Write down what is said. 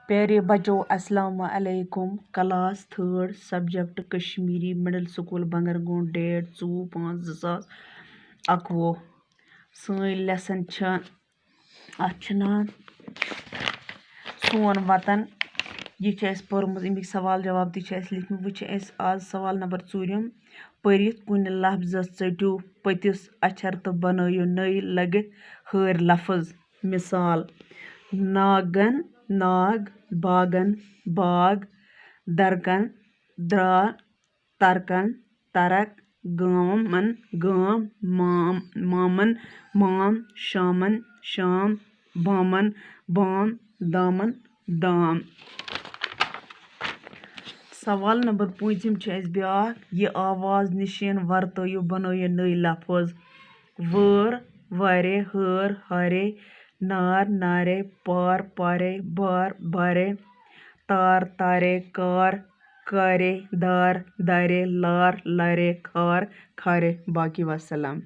प्यारे बच्चों अस्सलाम वालेकुम। Class 3 subject Kashmiri middle school बंगरगों डेट 24/5/2021 सही लेसन सोन वतन यह पोर्मुत अमिक सवाल जवाब तक लिखम वो आज सवाल नंबर 4 परित कुन लफ्ज चटू पतिस अक्षर तो बनयु नई लगित हर लफ्ज मिसाल नागन नाग बागन बाग दरकन द्रा तरकन तरक गामन गाम मामन माम शामन शाम बामन बाम दामन दाम। सवाल नंबर 5 ब्याक ये आवाज निशीन वर्तयु बनयु नई लफ्ज वोर वारे हर हारे नार नारे पार पारे बार बारे तार तारे कार कारे दार दारे लार लारे खार खारे। बाकी वसलम।